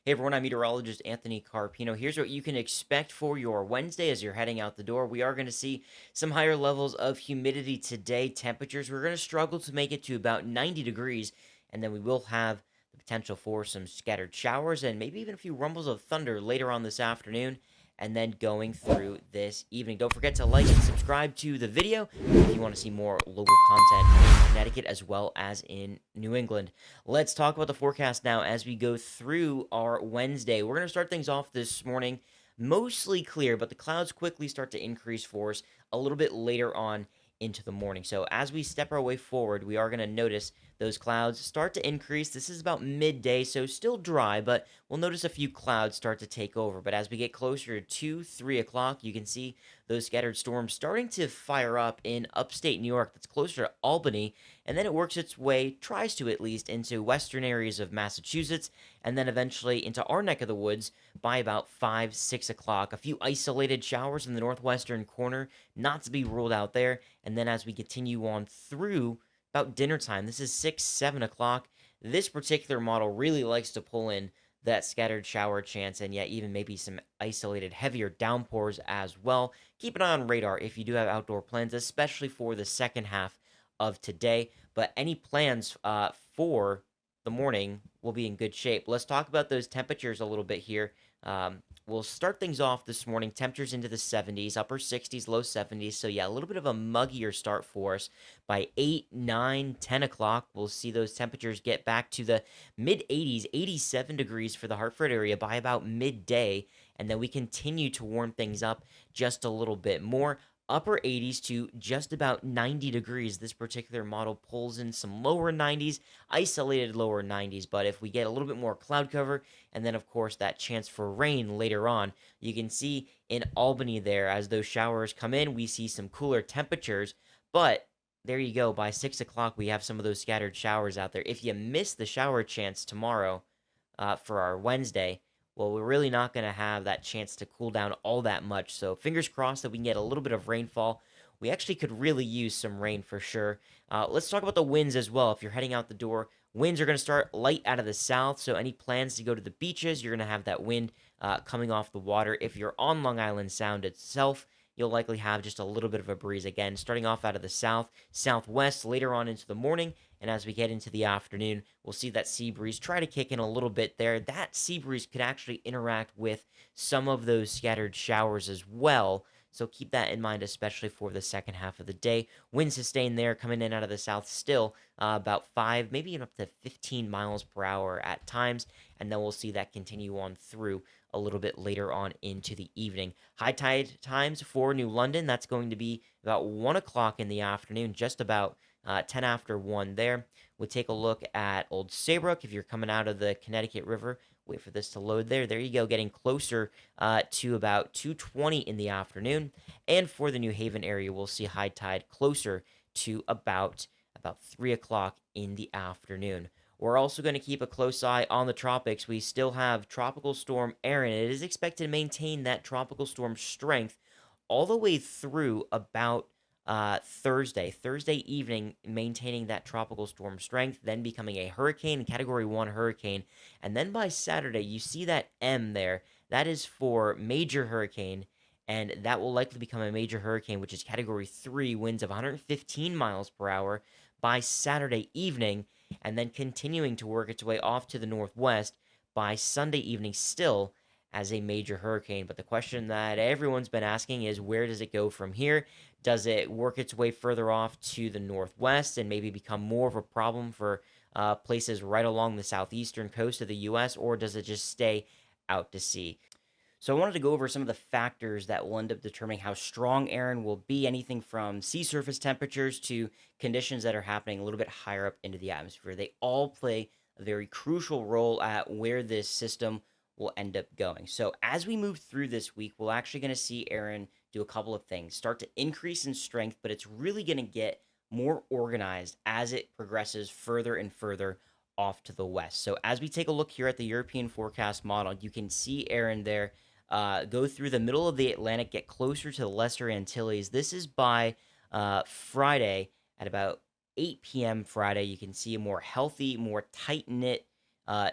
Hey everyone, I'm meteorologist Anthony Carpino. Here's what you can expect for your Wednesday as you're heading out the door. We are going to see some higher levels of humidity today. Temperatures, we're going to struggle to make it to about 90 degrees, and then we will have the potential for some scattered showers and maybe even a few rumbles of thunder later on this afternoon. And then going through this evening. Don't forget to like and subscribe to the video if you want to see more local content in Connecticut as well as in New England. Let's talk about the forecast now as we go through our Wednesday. We're going to start things off this morning mostly clear, but the clouds quickly start to increase for us a little bit later on into the morning. So as we step our way forward, we are going to notice those clouds start to increase. This is about midday, so still dry, but we'll notice a few clouds start to take over. But as we get closer to 2, 3 o'clock, you can see those scattered storms starting to fire up in upstate New York that's closer to Albany, and then it works its way, tries to at least, into western areas of Massachusetts, and then eventually into our neck of the woods by about 5, 6 o'clock. A few isolated showers in the northwestern corner, not to be ruled out there, and then as we continue on through about dinner time, this is 6, 7 o'clock. This particular model really likes to pull in that scattered shower chance and yet even maybe some isolated heavier downpours as well. Keep an eye on radar if you do have outdoor plans, especially for the second half of today. But any plans for the morning will be in good shape. Let's talk about those temperatures a little bit here. We'll start things off this morning. Temperatures into the 70s, upper 60s, low 70s. So, yeah, a little bit of a muggier start for us. By 8, 9, 10 o'clock, we'll see those temperatures get back to the mid 80s, 87 degrees for the Hartford area by about midday. And then we continue to warm things up just a little bit more. Upper 80s to just about 90 degrees. This particular model pulls in some lower 90s, isolated lower 90s. But if we get a little bit more cloud cover, and then, of course, that chance for rain later on, you can see in Albany there, as those showers come in, we see some cooler temperatures. But there you go. By 6 o'clock, we have some of those scattered showers out there. If you miss the shower chance tomorrow for our Wednesday, well, we're really not going to have that chance to cool down all that much. So fingers crossed that we can get a little bit of rainfall. We actually could really use some rain for sure. Let's talk about the winds as well. If you're heading out the door, winds are going to start light out of the south. So any plans to go to the beaches, you're going to have that wind coming off the water. If you're on Long Island Sound itself, you'll likely have just a little bit of a breeze. Again, starting off out of the south, southwest later on into the morning. And as we get into the afternoon, we'll see that sea breeze try to kick in a little bit there. That sea breeze could actually interact with some of those scattered showers as well. So keep that in mind, especially for the second half of the day. Wind sustained there coming in out of the south still about 5, maybe even up to 15 miles per hour at times. And then we'll see that continue on through a little bit later on into the evening. High tide times for New London, that's going to be about 1 o'clock in the afternoon, just about 10 after 1 there. We'll take a look at Old Saybrook if you're coming out of the Connecticut River. Wait for this to load there. There you go, getting closer to about 2:20 in the afternoon. And for the New Haven area, we'll see high tide closer to about 3 o'clock in the afternoon. We're also going to keep a close eye on the tropics. We still have Tropical Storm Erin. It is expected to maintain that tropical storm strength all the way through about Thursday evening, maintaining that tropical storm strength, then becoming a hurricane, Category 1 hurricane. And then by Saturday, you see that M there. That is for major hurricane, and that will likely become a major hurricane, which is Category 3, winds of 115 miles per hour by Saturday evening, and then continuing to work its way off to the northwest by Sunday evening still as a major hurricane. But the question that everyone's been asking is, where does it go from here? Does it work its way further off to the northwest and maybe become more of a problem for places right along the southeastern coast of the U.S., or does it just stay out to sea? So I wanted to go over some of the factors that will end up determining how strong Erin will be, anything from sea surface temperatures to conditions that are happening a little bit higher up into the atmosphere. They all play a very crucial role at where this system will end up going. So as we move through this week, we're actually going to see Erin do a couple of things. Start to increase in strength, but it's really going to get more organized as it progresses further and further off to the west. So as we take a look here at the European forecast model, you can see Erin there go through the middle of the Atlantic, get closer to the Lesser Antilles. This is by Friday at about 8 p.m. Friday. You can see a more healthy, more tight-knit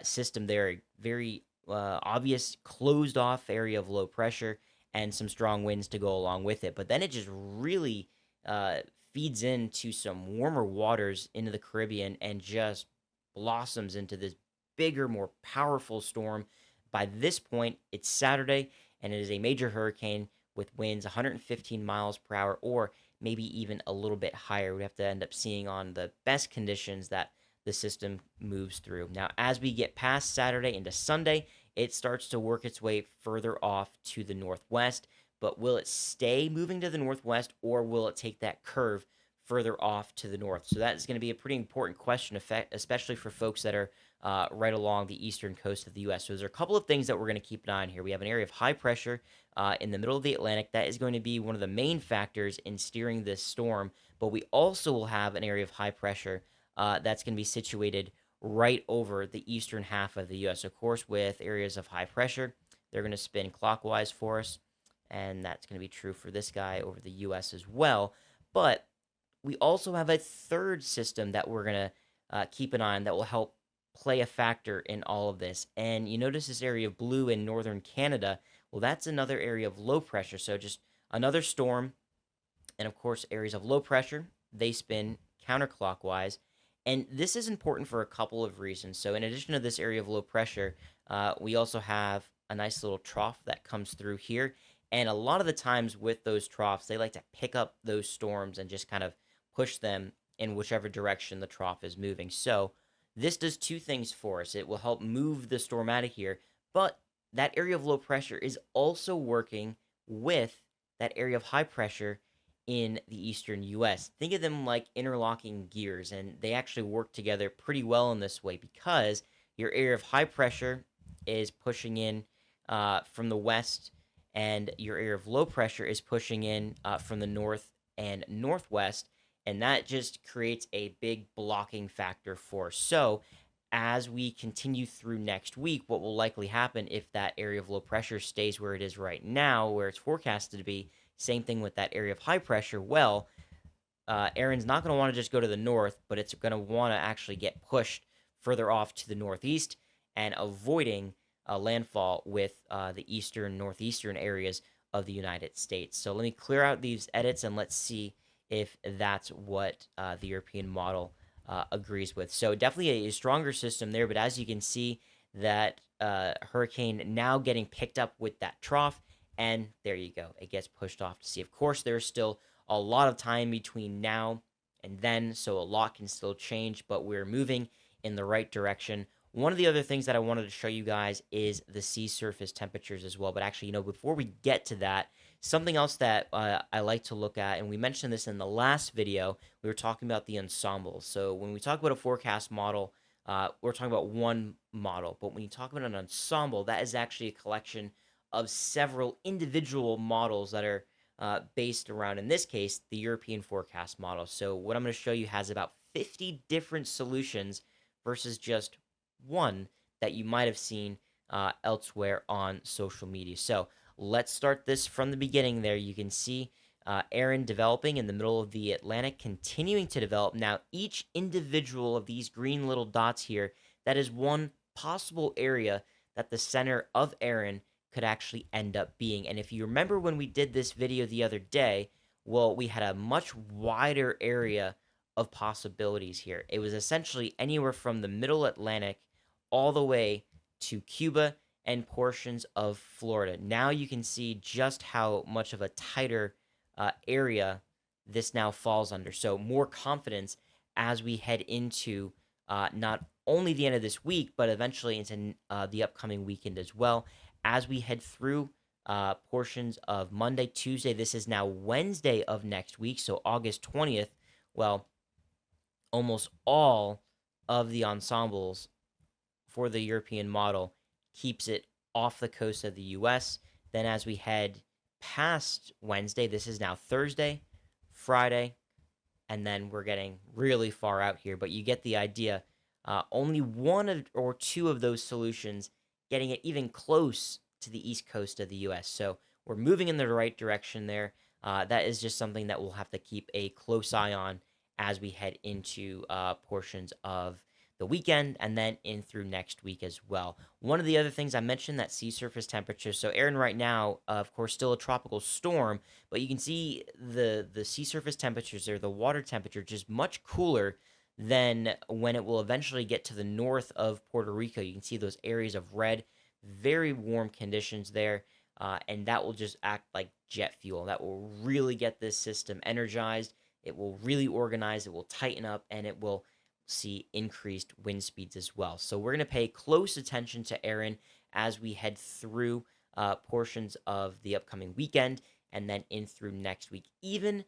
system there, very obvious closed off area of low pressure and some strong winds to go along with it. But then it just really uh, feeds into some warmer waters into the Caribbean and just blossoms into this bigger, more powerful storm. By this point, it's Saturday, and it is a major hurricane with winds 115 miles per hour, or maybe even a little bit higher. We have to end up seeing on the best conditions that the system moves through. Now, as we get past Saturday into Sunday, it starts to work its way further off to the northwest. But will it stay moving to the northwest, or will it take that curve further off to the north? So that is going to be a pretty important question, especially for folks that are right along the eastern coast of the U.S. So there's a couple of things that we're going to keep an eye on here. We have an area of high pressure in the middle of the Atlantic. That is going to be one of the main factors in steering this storm. But we also will have an area of high pressure that's going to be situated right over the eastern half of the U.S. Of course, with areas of high pressure, they're going to spin clockwise for us, and that's going to be true for this guy over the U.S. as well. But we also have a third system that we're going to keep an eye on that will help play a factor in all of this. And you notice this area of blue in northern Canada. Well, that's another area of low pressure. So just another storm. And of course, areas of low pressure, they spin counterclockwise. And this is important for a couple of reasons. So, in addition to this area of low pressure, we also have a nice little trough that comes through here. And a lot of the times with those troughs, they like to pick up those storms and just kind of push them in whichever direction the trough is moving. So, this does two things for us. It will help move the storm out of here, but that area of low pressure is also working with that area of high pressure in the eastern US. Think of them like interlocking gears, and they actually work together pretty well in this way because your area of high pressure is pushing in from the west, and your area of low pressure is pushing in from the north and northwest, and that just creates a big blocking factor for us. So, as we continue through next week, what will likely happen if that area of low pressure stays where it is right now, where it's forecasted to be, same thing with that area of high pressure. Well, Erin's not going to want to just go to the north, but it's going to want to actually get pushed further off to the northeast and avoiding landfall with the eastern, northeastern areas of the United States. So let me clear out these edits and let's see if that's what the European model agrees with. So definitely a stronger system there, but as you can see, that hurricane now getting picked up with that trough, and there you go. It gets pushed off to sea. Of course, there's still a lot of time between now and then, so a lot can still change, but we're moving in the right direction. One of the other things that I wanted to show you guys is the sea surface temperatures as well. But actually, before we get to that, something else that I like to look at, and we mentioned this in the last video, we were talking about the ensemble. So when we talk about a forecast model, we're talking about one model. But when you talk about an ensemble, that is actually a collection of several individual models that are based around, in this case, the European forecast model. So what I'm going to show you has about 50 different solutions versus just one that you might have seen elsewhere on social media. So let's start this from the beginning there. You can see Erin developing in the middle of the Atlantic, continuing to develop. Now, each individual of these green little dots here, that is one possible area that the center of Erin could actually end up being. And if you remember when we did this video the other day, well, we had a much wider area of possibilities here. It was essentially anywhere from the middle Atlantic all the way to Cuba and portions of Florida. Now you can see just how much of a tighter area this now falls under. So more confidence as we head into not only the end of this week, but eventually into the upcoming weekend as well. As we head through portions of Monday, Tuesday, this is now Wednesday of next week, so August 20th, well, almost all of the ensembles for the European model keeps it off the coast of the U.S. Then as we head past Wednesday, this is now Thursday, Friday, and then we're getting really far out here, but you get the idea. Only one or two of those solutions getting it even close to the east coast of the U.S. So we're moving in the right direction there. That is just something that we'll have to keep a close eye on as we head into portions of the weekend and then in through next week as well. One of the other things I mentioned, that sea surface temperature. So Erin right now, of course, still a tropical storm, but you can see the sea surface temperatures there, the water temperature, just much cooler than when it will eventually get to the north of Puerto Rico. You can see those areas of red, very warm conditions there, and that will just act like jet fuel. That will really get this system energized. It will really organize, it will tighten up, and it will see increased wind speeds as well. So we're going to pay close attention to Erin as we head through portions of the upcoming weekend and then in through next week. Even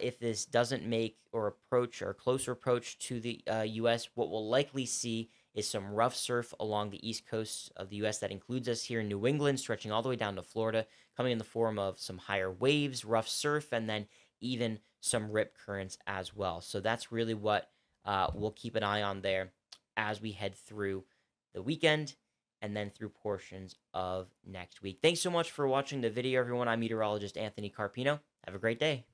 if this doesn't make or approach or closer approach to the U.S., what we'll likely see is some rough surf along the east coast of the U.S. That includes us here in New England, stretching all the way down to Florida, coming in the form of some higher waves, rough surf, and then even some rip currents as well. So that's really what we'll keep an eye on there as we head through the weekend and then through portions of next week. Thanks so much for watching the video, everyone. I'm meteorologist Anthony Carpino. Have a great day.